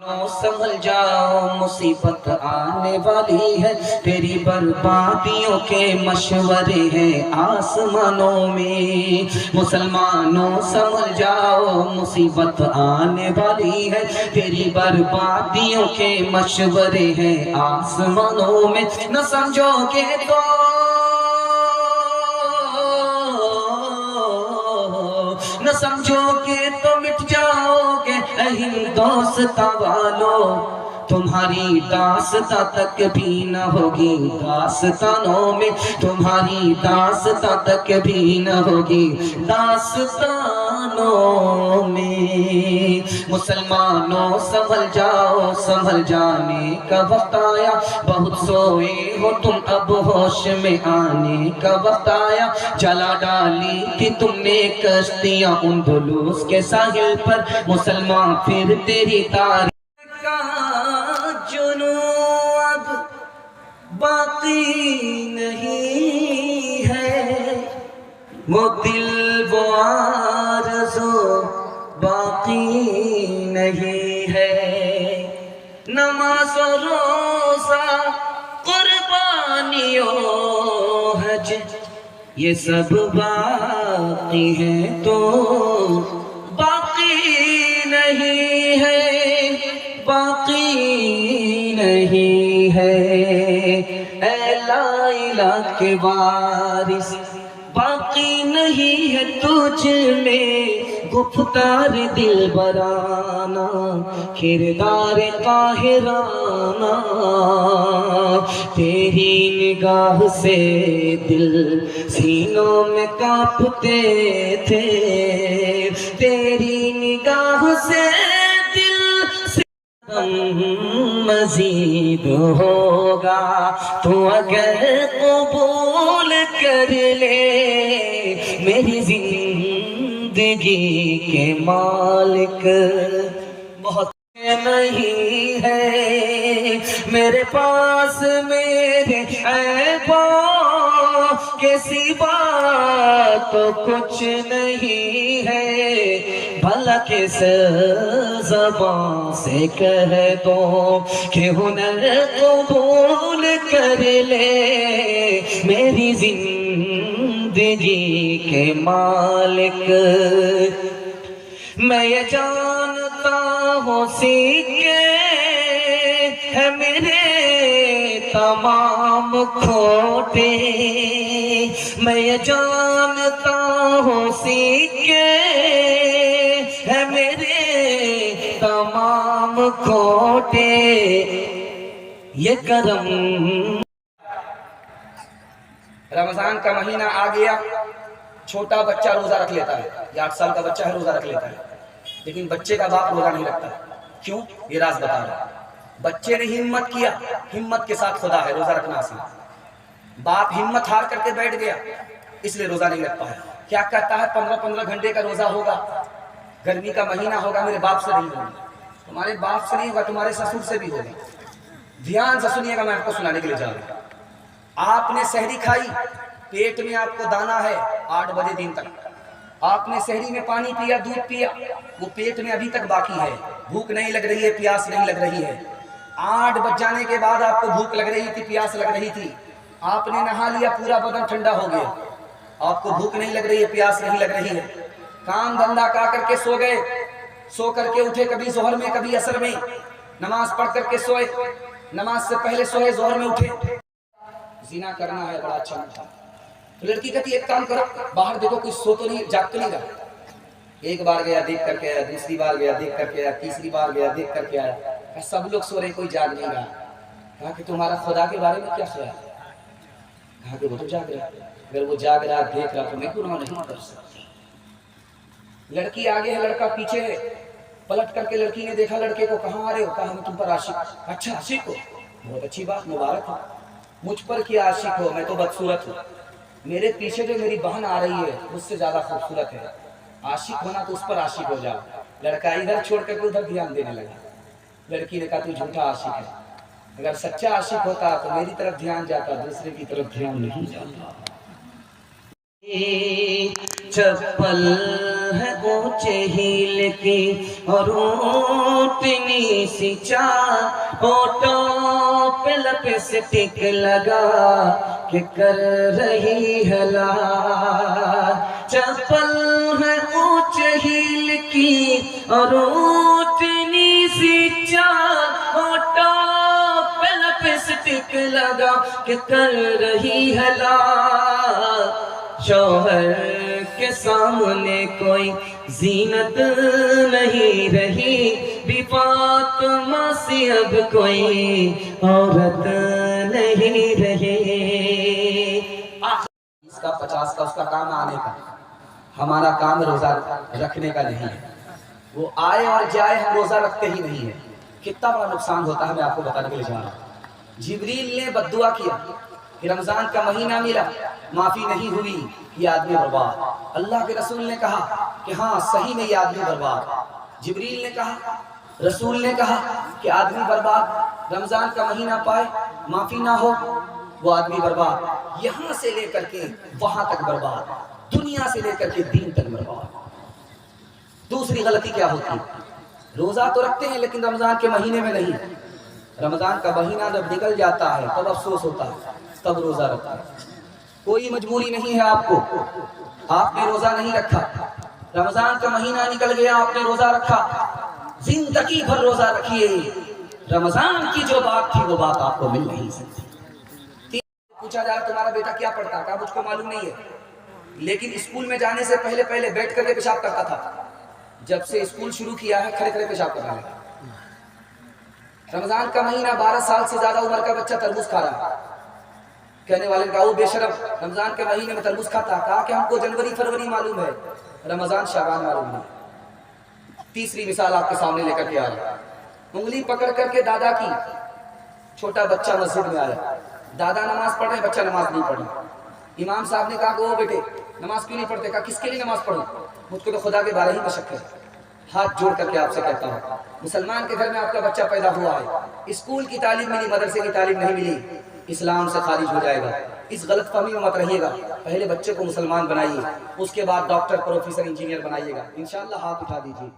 سنبھل جاؤ مصیبت آنے والی ہے، تیری بربادیوں کے مشورے ہیں آسمانوں میں۔ مسلمانوں سنبھل جاؤ مصیبت آنے والی ہے، تیری بربادیوں کے مشورے ہیں آسمانوں میں۔ نہ سمجھو گے تو نہ سمجھو گے تو مٹ جاؤ گے اے ہندوستاں والو، تمہاری داستاں تک بھی نہ ہوگی داستانوں میں، تمہاری داستاں تک بھی نہ ہوگی داستانوں میں۔ مسلمانوں سنبھل جاؤ، سنبھل جانے کا وقت آیا، بہت سوئے ہو تم اب ہوش میں آنے کا وقت آیا۔ جلا ڈالی تھی تم نے کشتیاں اندلس کے ساحل پر، مسلمان پھر تیری تاریخ اب باقی نہیں ہے، وہ دل وہ آرزو باقی نہیں ہے۔ نماز و روزہ قربانیوں حج یہ سب باقی ہے تو باقی نہیں ہے، باقی نہیں ہے۔ اے لا الہ کے وارث باقی نہیں ہے تجھ میں گفتار دل برانہ، کردار قاہرانہ، تیری نگاہ سے دل سینوں میں کانپتے تھے، تیری نگاہ سے مزید ہوگا تو اگر قبول کر لے میری زندگی کے مالک۔ بہت نہیں ہے میرے پاس میرے عیبوں کے سوا تو کچھ نہیں ہے، بھلا کس زبان سے کہہ دو کہ ہنر قبول کر لے میری زندگی کے مالک۔ میں یہ جانتا ہوں سیکھے ہے میرے تمام کھوٹے، میں یہ جانتا ہوں سیکھے ہے میرے تمام کھوٹے، یہ کرم۔ رمضان کا مہینہ آ گیا، چھوٹا بچہ روزہ رکھ لیتا ہے، یا 8 سال کا بچہ ہے روزہ رکھ لیتا ہے، لیکن بچے کا باپ روزہ نہیں رکھتا۔ کیوں؟ یہ راز بتا رہا ہے۔ بچے نے ہمت کیا، ہمت کے ساتھ خدا ہے، روزہ رکھنا آسان۔ باپ ہمت ہار کر کے بیٹھ گیا، اس لیے روزہ نہیں رکھ پایا۔ کیا کہتا ہے 15 گھنٹے کا روزہ ہوگا، گرمی کا مہینہ ہوگا، میرے باپ سے نہیں ہوگا۔ تمہارے باپ سے نہیں ہوگا، تمہارے سسر سے بھی ہوگا۔ دھیان سے سنیے گا، میں آپ کو سنانے کے لیے جا رہا ہوں۔ آپ نے سحری کھائی، پیٹ میں آپ کو دانا ہے 8 بجے دن تک، آپ نے سحری میں پانی پیا، دودھ پیا، وہ پیٹ میں ابھی تک باقی ہے، بھوک نہیں لگ رہی ہے، پیاس نہیں لگ رہی ہے۔ 8 بج جانے کے بعد آپ کو بھوک لگ رہی تھی، پیاس لگ رہی تھی، آپ نے نہا لیا، پورا بدن ٹھنڈا ہو گیا، آپ کو بھوک نہیں لگ رہی ہے، پیاس نہیں لگ رہی ہے، کام دھندا کر کے سو گئے، سو کر کے اٹھے، کبھی ظہر میں کبھی عصر میں، نماز پڑھ کر کے سوئے، نماز سے پہلے سوئے، ظہر میں اٹھے، زنا کرنا ہے، بڑا اچھا مٹھا۔ تو لڑکی کہتی ایک کام کرو، باہر دیکھو کوئی سو تو نہیں، جاگ تو نہیں رہا۔ ایک بار گیا، دیکھ کر کے آیا، دوسری بار گیا، دیکھ کر کے آیا، تیسری بار گیا، دیکھ کر کے آیا، کہا سب لوگ سو رہے، کوئی جاگ نہیں رہا۔ کہا کہ تمہارا خدا کے بارے میں کیا خیال ہے؟ کہا کہ وہ تو جاگ رہا، اگر وہ جاگ رہا، دیکھ رہا تو میں گناہ نہیں کر سکتی۔ لڑکی آگے ہے، لڑکا پیچھے ہے، پلٹ کر کے لڑکی نے دیکھا لڑکے کو، کہاں آ رہے ہو؟ کہا ہم تم پر عاشق۔ اچھا عاشق ہو، بہت اچھی بات، مبارک ہو، مجھ پر کیا عاشق ہو، میں تو بدصورت ہوں، میرے پیچھے جو میری بہن آ رہی ہے مجھ سے زیادہ خوبصورت ہے، عاشق ہونا تو اس پر عاشق ہو جاؤ۔ لڑکا ادھر چھوڑ کر کے ادھر دھیان دینے لگا۔ لڑکی نے کہا تو جھوٹا عاشق ہے، اگر سچا عاشق ہوتا تو میری طرف دھیان جاتا، دوسرے کی طرف دھیان نہیں جاتا۔ چپل ہے اونچے ہیل کی اور اونٹنی سی چال ہونٹوں پہ لپسٹک لگا کہ کر رہی ہے لال چپل ہے اونچے ہیل کی اور اونٹنی سی چال ہونٹوں پہ لپسٹک لگا کہ کر رہی ہے لال شوہر کے سامنے کوئی زینت نہیں رہی بی فاطمہ سی اب کوئی عورت نہیں رہی 20 کا 50 کا اس کا کام آنے کا، ہمارا کام روزہ رکھنے کا نہیں ہے. وہ آئے اور جائے ہم روزہ رکھتے ہی نہیں ہیں. کتنا بڑا نقصان ہوتا ہے میں آپ کو بتانے کے لیے جا رہا ہوں. جبریل نے بد دعا کیا کہ رمضان کا مہینہ ملا معافی نہیں ہوئی یہ آدمی برباد. اللہ کے رسول نے کہا کہ ہاں صحیح میں یہ آدمی برباد. جبریل نے کہا، رسول نے کہا کہ آدمی برباد رمضان کا مہینہ پائے معافی نہ ہو وہ آدمی برباد. یہاں سے لے کر کے وہاں تک برباد، دنیا سے لے کر کے دین تک برباد. دوسری غلطی کیا ہوتی ہے؟ روزہ تو رکھتے ہیں لیکن رمضان کے مہینے میں نہیں. رمضان کا مہینہ جب نکل جاتا ہے تب افسوس ہوتا ہے، تب روزہ رکھتا ہے. کوئی مجبوری نہیں ہے آپ کو، آپ نے روزہ نہیں رکھا، رمضان کا مہینہ نکل گیا آپ نے روزہ رکھا، زندگی بھر روزہ رکھیے. رمضان کی جو بات تھی وہ بات آپ کو مل نہیں سکتی. پوچھا جائے تمہارا بیٹا کیا پڑھتا ہے؟ کہا مجھ کو معلوم نہیں ہے، لیکن اسکول میں جانے سے پہلے پہلے بیٹھ کر کے پیشاب کرتا تھا. جب سے اسکول شروع کیا ہے کھڑے کھڑے پیشاب کرنے لگا. رمضان کا مہینہ 12 سال سے زیادہ عمر کا بچہ تربوز کھا رہا ہے. کہنے والے نے کہا وہ بے شرم رمضان کے مہینے میں تربوز کھاتا. کہا کہ ہم کو جنوری فروری معلوم ہے، رمضان شعبان معلوم نہیں. تیسری مثال آپ کے سامنے لے کر کے آ رہا. انگلی پکڑ کر کے دادا کی، چھوٹا بچہ مسجد میں آیا، دادا نماز پڑھ رہے بچہ نماز نہیں پڑھ رہا. امام صاحب نے کہا کہ وہ بیٹے نماز کیوں نہیں پڑھتے؟ کہا کس کے لیے نماز پڑھوں؟ مجھ کو تو خدا کے بارے ہی میں شک ہے. ہاتھ جوڑ کر کے آپ سے کہتا ہوں مسلمان کے گھر میں آپ کا بچہ پیدا ہوا ہے، اسکول کی تعلیم ملی مدرسے کی تعلیم نہیں ملی، اسلام سے خارج ہو جائے گا. اس غلط فہمی میں مت رہیے گا. پہلے بچے کو مسلمان بنائیے، اس کے بعد ڈاکٹر پروفیسر انجینئر بنائیے گا. انشاءاللہ ہاتھ اٹھا دیجیے.